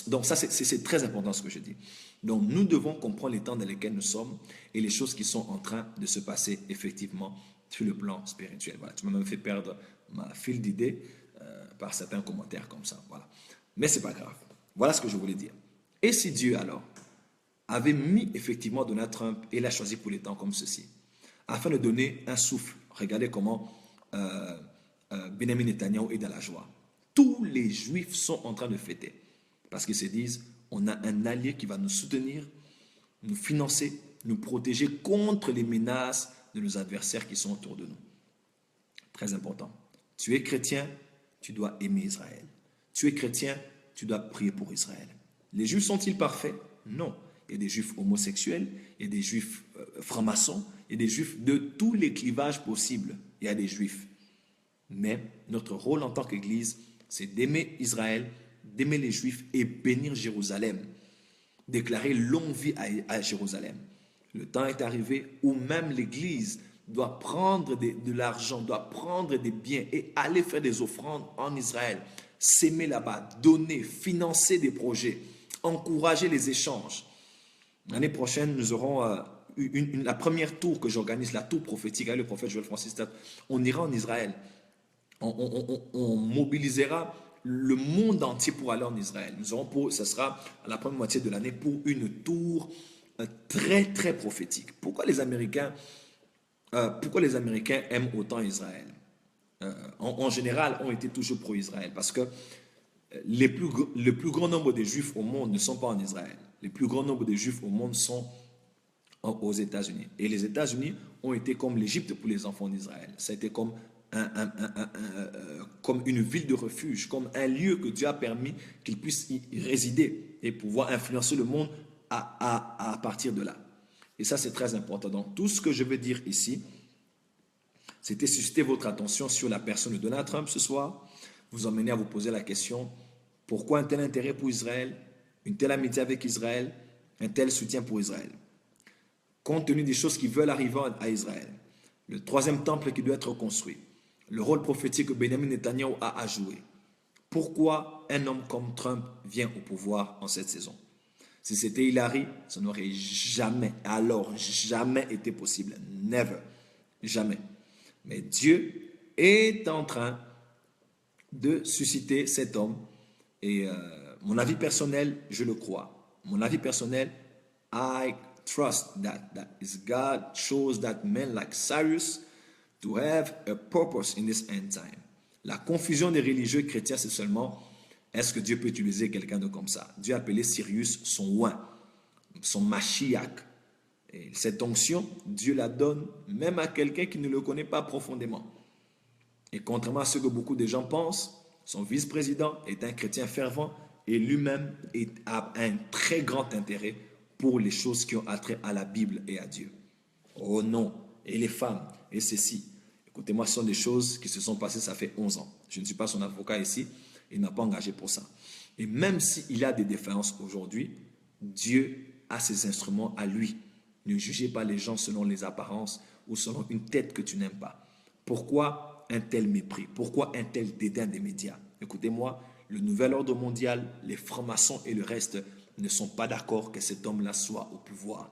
Donc ça, c'est très important ce que je dis. Donc nous devons comprendre les temps dans lesquels nous sommes et les choses qui sont en train de se passer effectivement sur le plan spirituel. Voilà, tu m'as même fait perdre ma fil d'idée par certains commentaires comme ça. Voilà. Mais ce n'est pas grave. Voilà ce que je voulais dire. Et si Dieu alors avait mis effectivement Donald Trump et l'a choisi pour les temps comme ceci, afin de donner un souffle, regardez comment Benjamin Netanyahu est dans la joie. Tous les Juifs sont en train de fêter. Parce qu'ils se disent, on a un allié qui va nous soutenir, nous financer, nous protéger contre les menaces de nos adversaires qui sont autour de nous. Très important. Tu es chrétien, tu dois aimer Israël. Tu es chrétien, tu dois prier pour Israël. Les Juifs sont-ils parfaits? Non. Il y a des Juifs homosexuels, il y a des Juifs francs-maçons, il y a des Juifs de tous les clivages possibles. Il y a des Juifs. Mais notre rôle en tant qu'Église, c'est d'aimer Israël, d'aimer les Juifs et bénir Jérusalem. Déclarer longue vie à Jérusalem. Le temps est arrivé où même l'Église doit prendre de l'argent, doit prendre des biens et aller faire des offrandes en Israël, s'aimer là-bas, donner, financer des projets, encourager les échanges. L'année prochaine, nous aurons la première tour que j'organise, la tour prophétique avec le prophète Joël Francis Tate. On ira en Israël. On mobilisera le monde entier pour aller en Israël. Ce sera à la première moitié de l'année pour une tour très, très prophétique. Pourquoi les Américains aiment autant Israël? En général, ont été toujours pro-Israël parce que le plus grand nombre de Juifs au monde ne sont pas en Israël. Le plus grand nombre de Juifs au monde sont aux États-Unis. Et les États-Unis ont été comme l'Égypte pour les enfants d'Israël. Ça a été comme comme une ville de refuge, comme un lieu que Dieu a permis qu'ils puissent y résider et pouvoir influencer le monde à partir de là. Et ça, c'est très important. Donc, tout ce que je veux dire ici, c'était susciter votre attention sur la personne de Donald Trump ce soir, vous emmener à vous poser la question, pourquoi un tel intérêt pour Israël, une telle amitié avec Israël, un tel soutien pour Israël? Compte tenu des choses qui veulent arriver à Israël, le troisième temple qui doit être construit, le rôle prophétique que Benjamin Netanyahu a à jouer. Pourquoi un homme comme Trump vient au pouvoir en cette saison? Si c'était Hillary, ça n'aurait jamais été possible. Never. Jamais. Mais Dieu est en train de susciter cet homme. Et mon avis personnel, je le crois. Mon avis personnel, I trust that is God chose that men like Cyrus to have a purpose in this end time. La confusion des religieux chrétiens, c'est seulement est-ce que Dieu peut utiliser quelqu'un de comme ça? Dieu a appelé Sirius son oint, son Mashiach. Et cette onction, Dieu la donne même à quelqu'un qui ne le connaît pas profondément. Et contrairement à ce que beaucoup de gens pensent, son vice-président est un chrétien fervent et lui-même a un très grand intérêt pour les choses qui ont attrait à la Bible et à Dieu. Oh non, et les femmes, et ceci. Écoutez-moi, ce sont des choses qui se sont passées, ça fait 11 ans. Je ne suis pas son avocat ici, il n'a pas engagé pour ça. Et même s'il y a des défaillances aujourd'hui, Dieu a ses instruments à lui. Ne jugez pas les gens selon les apparences ou selon une tête que tu n'aimes pas. Pourquoi un tel mépris? Pourquoi un tel dédain des médias? Écoutez-moi, le nouvel ordre mondial, les francs-maçons et le reste ne sont pas d'accord que cet homme-là soit au pouvoir.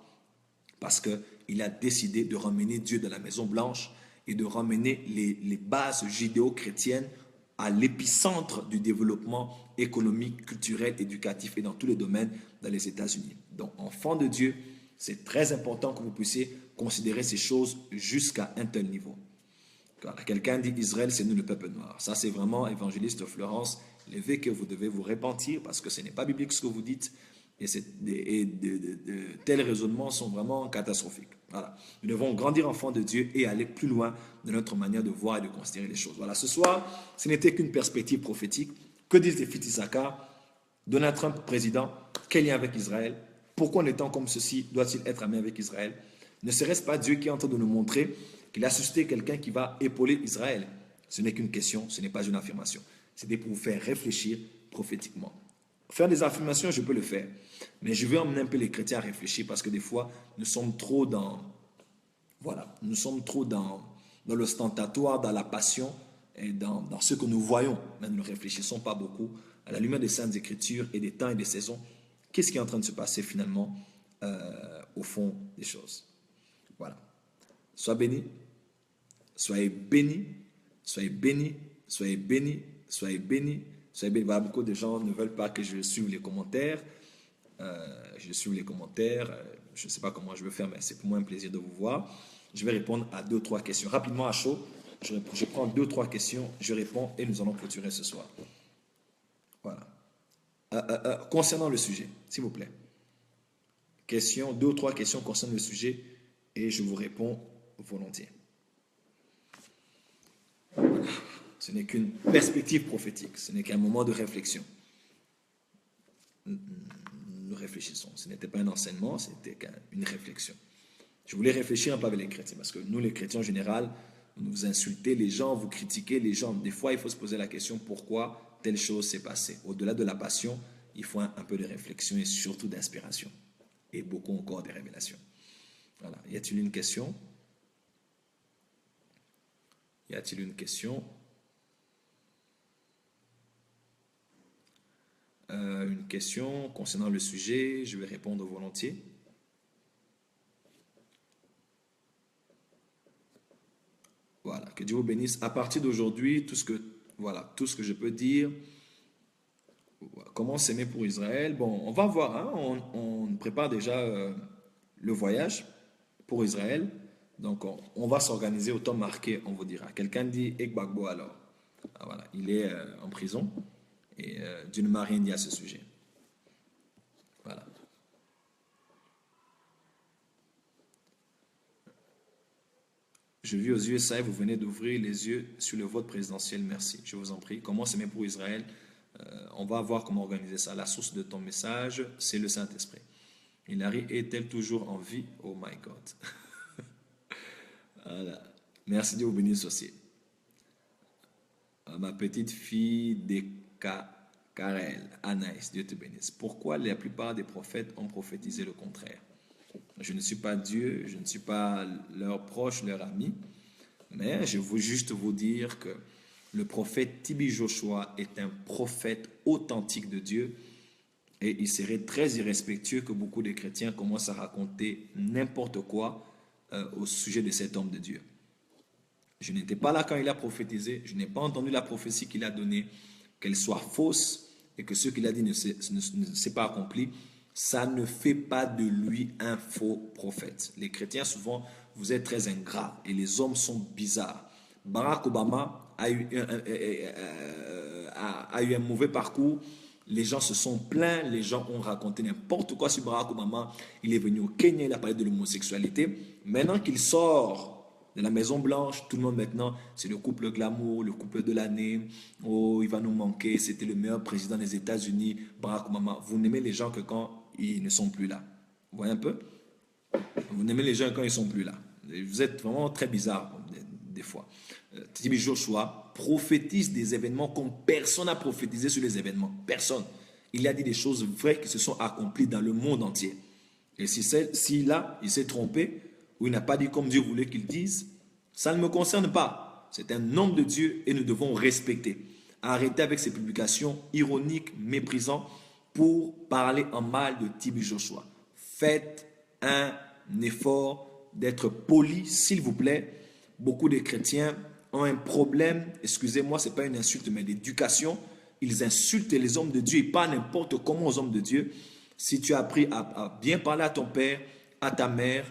Parce qu'il a décidé de ramener Dieu de la Maison Blanche et de ramener les bases judéo-chrétiennes à l'épicentre du développement économique, culturel, éducatif et dans tous les domaines dans les États-Unis. Donc, enfants de Dieu, c'est très important que vous puissiez considérer ces choses jusqu'à un tel niveau. Quand quelqu'un dit Israël, c'est nous le peuple noir. Ça, c'est vraiment, évangéliste Florence, l'évêque, que vous devez vous repentir parce que ce n'est pas biblique ce que vous dites et de tels raisonnements sont vraiment catastrophiques. Voilà. Nous devons grandir enfants de Dieu et aller plus loin de notre manière de voir et de considérer les choses. Voilà, ce soir, ce n'était qu'une perspective prophétique. Que disent les fils d'Issachar? Donald Trump, président, quel lien avec Israël? Pourquoi un étant comme ceci doit-il être ami avec Israël? Ne serait-ce pas Dieu qui est en train de nous montrer qu'il a suscité quelqu'un qui va épauler Israël? Ce n'est qu'une question, ce n'est pas une affirmation. C'était pour vous faire réfléchir prophétiquement. Faire des affirmations, je peux le faire. Mais je veux emmener un peu les chrétiens à réfléchir parce que des fois, nous sommes trop dans l'ostentatoire, dans la passion et dans ce que nous voyons. Mais nous ne réfléchissons pas beaucoup à la lumière des Saintes Écritures et des temps et des saisons. Qu'est-ce qui est en train de se passer finalement au fond des choses? Voilà. Sois béni, soyez bénis, soyez bénis, soyez bénis, soyez bénis, soyez bénis. Voilà, beaucoup de gens ne veulent pas que je suive les commentaires. Je ne sais pas comment je vais faire, mais c'est pour moi un plaisir de vous voir. Je vais répondre à 2-3 questions. Rapidement, à chaud, je prends 2-3 questions, je réponds et nous allons clôturer ce soir. Voilà. Concernant le sujet, s'il vous plaît. questions, 2 ou 3 questions concernant le sujet et je vous réponds volontiers. Ce n'est qu'une perspective prophétique, ce n'est qu'un moment de réflexion. Nous réfléchissons. Ce n'était pas un enseignement, c'était une réflexion. Je voulais réfléchir un peu avec les chrétiens, parce que nous, les chrétiens en général, vous insultez les gens, vous critiquez les gens. Des fois, il faut se poser la question pourquoi telle chose s'est passée. Au-delà de la passion, il faut un peu de réflexion et surtout d'inspiration. Et beaucoup encore de révélations. Voilà. Y a-t-il une question? Y a-t-il une question? Une question concernant le sujet, je vais répondre volontiers. Voilà, que Dieu vous bénisse. À partir d'aujourd'hui, tout ce que je peux dire, comment s'aimer pour Israël. Bon, on va voir, hein, on prépare déjà le voyage pour Israël. Donc, on va s'organiser au temps marqué, on vous dira. Quelqu'un dit Egbagbo alors. Ah, voilà, il est en prison et Dieu ne m'a rien dit à ce sujet. Voilà. Je vis aux USA et vous venez d'ouvrir les yeux sur le vote présidentiel. Merci, je vous en prie. Comment s'aimer pour Israël? On va voir comment organiser ça. La source de ton message, c'est le Saint-Esprit. Hilary est-elle toujours en vie? Oh my God. Voilà. Merci, Dieu vous bénisse aussi. Ma petite fille Karel, Anaïs, Dieu te bénisse. Pourquoi la plupart des prophètes ont prophétisé le contraire? Je ne suis pas Dieu, je ne suis pas leur proche, leur ami, mais je veux juste vous dire que le prophète Tibi Joshua est un prophète authentique de Dieu et il serait très irrespectueux que beaucoup de chrétiens commencent à raconter n'importe quoi au sujet de cet homme de Dieu. Je n'étais pas là quand il a prophétisé, je n'ai pas entendu la prophétie qu'il a donnée, qu'elle soit fausse et que ce qu'il a dit ne s'est pas accompli. Ça ne fait pas de lui un faux prophète. Les chrétiens, souvent, vous êtes très ingrats et les hommes sont bizarres. Barack Obama a eu un mauvais parcours. Les gens se sont plaints, les gens ont raconté n'importe quoi sur Barack Obama. Il est venu au Kenya, il a parlé de l'homosexualité. Maintenant qu'il sort de la Maison Blanche, tout le monde maintenant, c'est le couple glamour, le couple de l'année. Oh, il va nous manquer, c'était le meilleur président des États-Unis, Barack Obama. Vous n'aimez les gens que quand ils ne sont plus là. Vous voyez un peu? Vous n'aimez les gens quand ils ne sont plus là. Vous êtes vraiment très bizarre des fois. Tibi Joshua prophétise des événements comme personne n'a prophétisé sur les événements. Personne. Il a dit des choses vraies qui se sont accomplies dans le monde entier. Et s'il s'est trompé, ou il n'a pas dit comme Dieu voulait qu'il dise, ça ne me concerne pas. C'est un homme de Dieu et nous devons respecter. Arrêtez avec ces publications ironiques, méprisantes, pour parler en mal de Tibi Joshua. Faites un effort d'être poli, s'il vous plaît. Beaucoup de chrétiens ont un problème, excusez-moi, ce n'est pas une insulte, mais d'éducation. Ils insultent les hommes de Dieu, ils parlent n'importe comment aux hommes de Dieu. Si tu as appris à bien parler à ton père, à ta mère,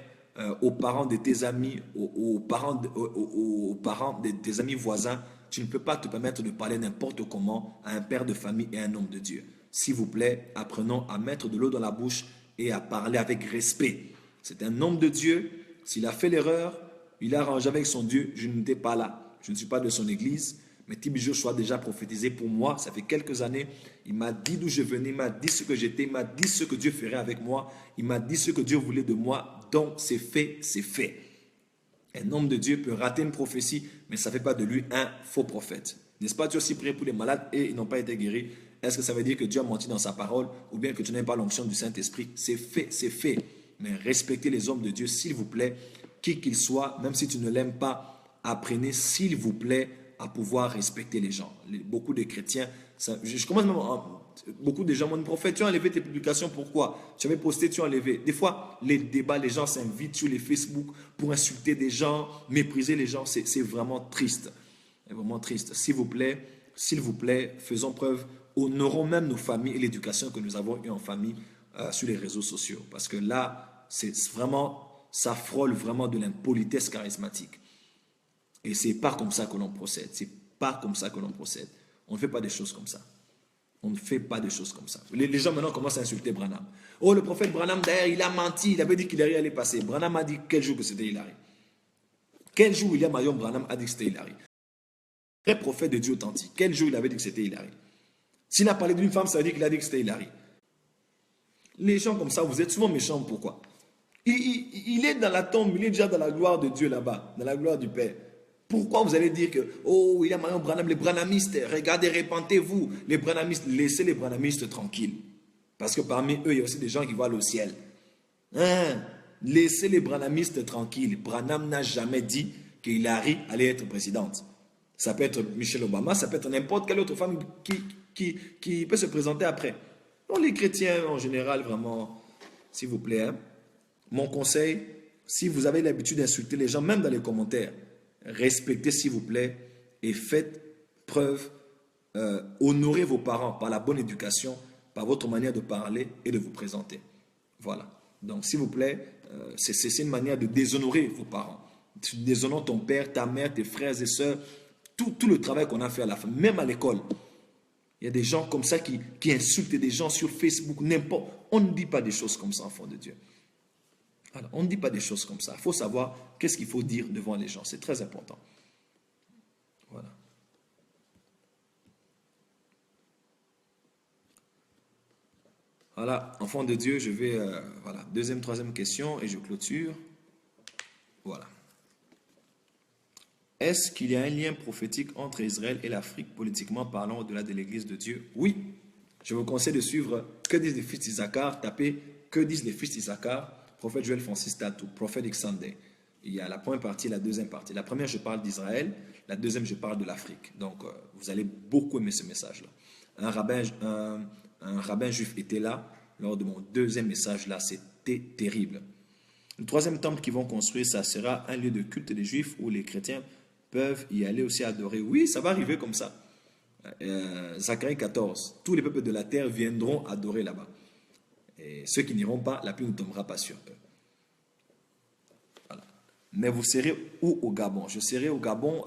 aux parents de tes amis, aux parents de tes amis voisins, tu ne peux pas te permettre de parler n'importe comment à un père de famille et à un homme de Dieu. S'il vous plaît, apprenons à mettre de l'eau dans la bouche et à parler avec respect. C'est un homme de Dieu. S'il a fait l'erreur, il a arrangé avec son Dieu. Je n'étais pas là. Je ne suis pas de son église. Mais Tibi Joshua a déjà prophétisé pour moi. Ça fait quelques années. Il m'a dit d'où je venais. Il m'a dit ce que j'étais. Il m'a dit ce que Dieu ferait avec moi. Il m'a dit ce que Dieu voulait de moi. Donc, c'est fait, c'est fait. Un homme de Dieu peut rater une prophétie, mais ça ne fait pas de lui un faux prophète. N'est-ce pas? Dieu aussi prié pour les malades et ils n'ont pas été guéris. Est-ce que ça veut dire que Dieu a menti dans sa parole ou bien que tu n'as pas l'onction du Saint-Esprit? C'est fait, c'est fait. Mais respectez les hommes de Dieu, s'il vous plaît, qui qu'ils soient, même si tu ne l'aimes pas, apprenez, s'il vous plaît, à pouvoir respecter les gens. Beaucoup de chrétiens, je commence même beaucoup de gens m'ont dit, prophète, tu as enlevé tes publications, pourquoi? Tu avais posté, tu as enlevé. Des fois, les débats, les gens s'invitent sur les Facebook pour insulter des gens, mépriser les gens, c'est vraiment triste. C'est vraiment triste. S'il vous plaît, faisons preuve, honorons même nos familles et l'éducation que nous avons eue en famille sur les réseaux sociaux. Parce que là, c'est vraiment, ça frôle vraiment de l'impolitesse charismatique. Et c'est pas comme ça que l'on procède. C'est pas comme ça que l'on procède. On ne fait pas des choses comme ça. On ne fait pas de choses comme ça. Les gens maintenant commencent à insulter Branham. Oh, le prophète Branham, d'ailleurs, il a menti. Il avait dit qu'Hillary allait passer. Branham a dit quel jour que c'était Hillary. Quel jour William Marion Branham a dit que c'était Hillary. Vrai prophète de Dieu authentique. Quel jour il avait dit que c'était Hillary. S'il a parlé d'une femme, ça veut dire qu'il a dit que c'était Hillary. Les gens comme ça, vous êtes souvent méchants. Pourquoi? Il est dans la tombe, il est déjà dans la gloire de Dieu là-bas, dans la gloire du Père. Pourquoi vous allez dire que, oh, William Marion Branham, les branhamistes, regardez, répentez-vous. Les branhamistes, laissez les branhamistes tranquilles. Parce que parmi eux, il y a aussi des gens qui voient le ciel. Hein? Laissez les branhamistes tranquilles. Branham n'a jamais dit que Hillary allait être présidente. Ça peut être Michelle Obama, ça peut être n'importe quelle autre femme qui peut se présenter après. Donc les chrétiens, en général, vraiment, s'il vous plaît, hein, mon conseil, si vous avez l'habitude d'insulter les gens, même dans les commentaires, respectez s'il vous plaît et faites preuve, honorez vos parents par la bonne éducation, par votre manière de parler et de vous présenter. Voilà. Donc s'il vous plaît, c'est une manière de déshonorer vos parents. Tu déshonores ton père, ta mère, tes frères et sœurs, tout le travail qu'on a fait à la fin, même à l'école. Il y a des gens comme ça qui insultent des gens sur Facebook, n'importe. On ne dit pas des choses comme ça, enfant de Dieu. Alors, on ne dit pas des choses comme ça. Il faut savoir qu'est-ce qu'il faut dire devant les gens. C'est très important. Voilà. Voilà, enfant de Dieu, je vais... voilà, deuxième, troisième question et je clôture. Voilà. Est-ce qu'il y a un lien prophétique entre Israël et l'Afrique, politiquement parlant, au-delà de l'Église de Dieu? Oui. Je vous conseille de suivre Que disent les fils d'Issachar. Tapez Que disent les fils d'Issachar, prophète Joël Francis Tatou, Prophetic Sunday. Il y a la première partie et la deuxième partie. La première, je parle d'Israël. La deuxième, je parle de l'Afrique. Donc, vous allez beaucoup aimer ce message-là. Un rabbin juif était là lors de mon deuxième message là. C'était terrible. Le troisième temple qu'ils vont construire, ça sera un lieu de culte des Juifs où les chrétiens peuvent y aller aussi adorer. Oui, ça va arriver comme ça. Zacharie 14. Tous les peuples de la terre viendront adorer là-bas. Et ceux qui n'iront pas, la pluie ne tombera pas sur eux. Voilà. Mais vous serez où au Gabon? Je serai au Gabon.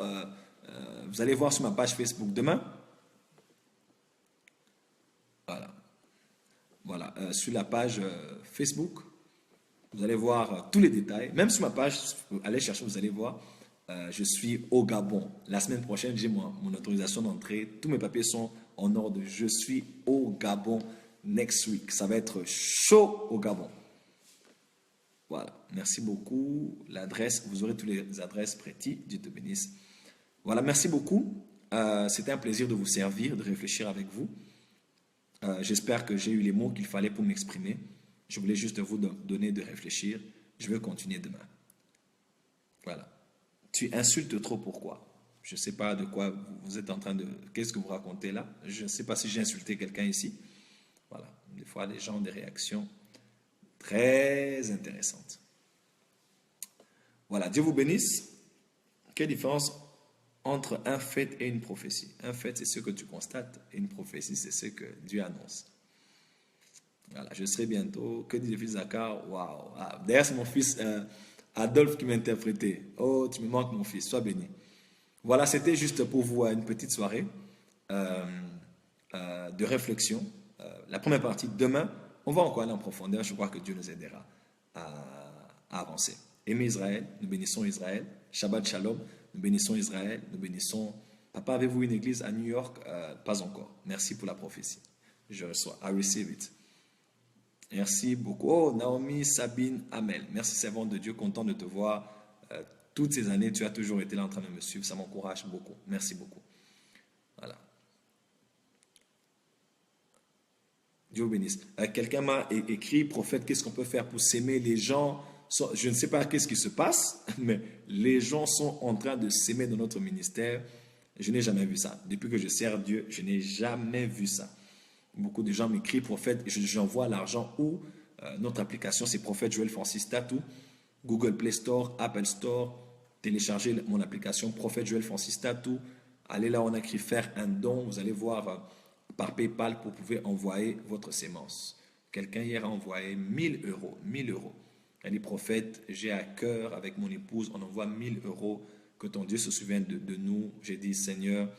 Vous allez voir sur ma page Facebook demain. Voilà. Voilà. Sur la page Facebook, vous allez voir tous les détails. Même sur ma page, allez chercher, vous allez voir. Je suis au Gabon. La semaine prochaine, j'ai mon autorisation d'entrée. Tous mes papiers sont en ordre. Je suis au Gabon next week. Ça va être chaud au Gabon. Voilà. Merci beaucoup. L'adresse, vous aurez toutes les adresses prêties. Dieu te bénisse. Voilà. Merci beaucoup. C'était un plaisir de vous servir, de réfléchir avec vous. J'espère que j'ai eu les mots qu'il fallait pour m'exprimer. Je voulais juste vous donner de réfléchir. Je vais continuer demain. Voilà. Tu insultes trop, pourquoi? Je ne sais pas de quoi vous êtes en train de... Qu'est-ce que vous racontez là? Je ne sais pas si j'ai insulté quelqu'un ici. Voilà. Des fois, les gens ont des réactions très intéressantes. Voilà. Dieu vous bénisse. Quelle différence entre un fait et une prophétie? Un fait, c'est ce que tu constates. Et une prophétie, c'est ce que Dieu annonce. Voilà. Je serai bientôt... Que dit le fils Zachar? Waouh! Ah, d'ailleurs, c'est mon fils... Adolphe qui m'a interprété. Oh, tu me manques mon fils, sois béni. Voilà, c'était juste pour vous une petite soirée de réflexion. La première partie, demain, on va encore aller en profondeur. Je crois que Dieu nous aidera à avancer. Aimez Israël, nous bénissons Israël. Shabbat Shalom, nous bénissons Israël, nous bénissons... Papa, avez-vous une église à New York? Pas encore. Merci pour la prophétie. Je reçois. I receive it. Merci beaucoup. Oh, Naomi, Sabine, Amel. Merci, servante de Dieu, content de te voir. Toutes ces années, tu as toujours été là en train de me suivre. Ça m'encourage beaucoup. Merci beaucoup. Voilà. Dieu vous bénisse. Quelqu'un m'a écrit, prophète, qu'est-ce qu'on peut faire pour s'aimer? Les gens, je ne sais pas qu'est-ce qui se passe, mais les gens sont en train de s'aimer dans notre ministère. Je n'ai jamais vu ça. Depuis que je sers Dieu, je n'ai jamais vu ça. Beaucoup de gens m'écrivent, prophète, j'envoie l'argent où notre application, c'est prophète Joël Francis Tatou, Google Play Store, Apple Store, téléchargez mon application prophète Joël Francis Tatou, allez là, on a écrit faire un don, vous allez voir par PayPal pour pouvoir envoyer votre sémence. Quelqu'un hier a envoyé 1000 euros, 1000 euros. Elle dit, prophète, j'ai à cœur avec mon épouse, on envoie 1000 euros, que ton Dieu se souvienne de nous. J'ai dit, Seigneur,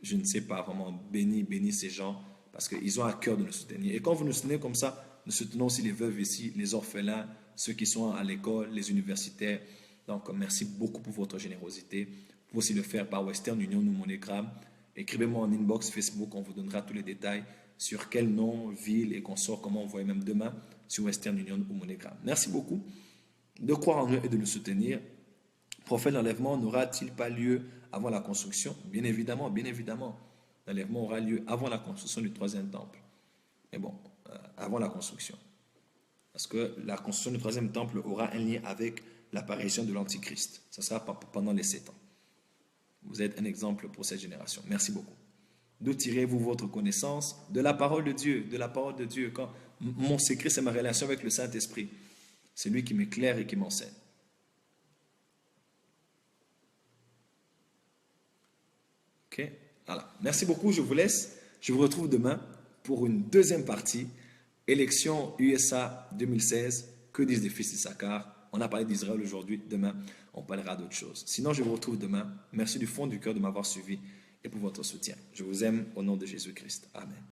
je ne sais pas vraiment, bénis ces gens, parce qu'ils ont à cœur de nous soutenir. Et quand vous nous soutenez comme ça, nous soutenons aussi les veuves ici, les orphelins, ceux qui sont à l'école, les universitaires. Donc, merci beaucoup pour votre générosité. Vous pouvez aussi le faire par Western Union ou MoneyGram. Écrivez-moi en inbox Facebook, on vous donnera tous les détails sur quel nom, ville et consort, comment envoyer même demain sur Western Union ou MoneyGram. Merci beaucoup de croire en nous et de nous soutenir. Prophète, l'enlèvement n'aura-t-il pas lieu avant la construction? Bien évidemment, bien évidemment. L'enlèvement aura lieu avant la construction du troisième temple. Mais bon, avant la construction. Parce que la construction du troisième temple aura un lien avec l'apparition de l'Antichrist. Ce sera pendant les 7 ans. Vous êtes un exemple pour cette génération. Merci beaucoup. D'où tirez-vous votre connaissance? De la parole de Dieu. De la parole de Dieu. Quand mon secret, c'est ma relation avec le Saint-Esprit. C'est lui qui m'éclaire et qui m'enseigne. Ok? Voilà. Merci beaucoup. Je vous laisse. Je vous retrouve demain pour une deuxième partie. Élection USA 2016. Que disent les fils d'Issachar? On a parlé d'Israël aujourd'hui. Demain, on parlera d'autres choses. Sinon, je vous retrouve demain. Merci du fond du cœur de m'avoir suivi et pour votre soutien. Je vous aime au nom de Jésus-Christ. Amen.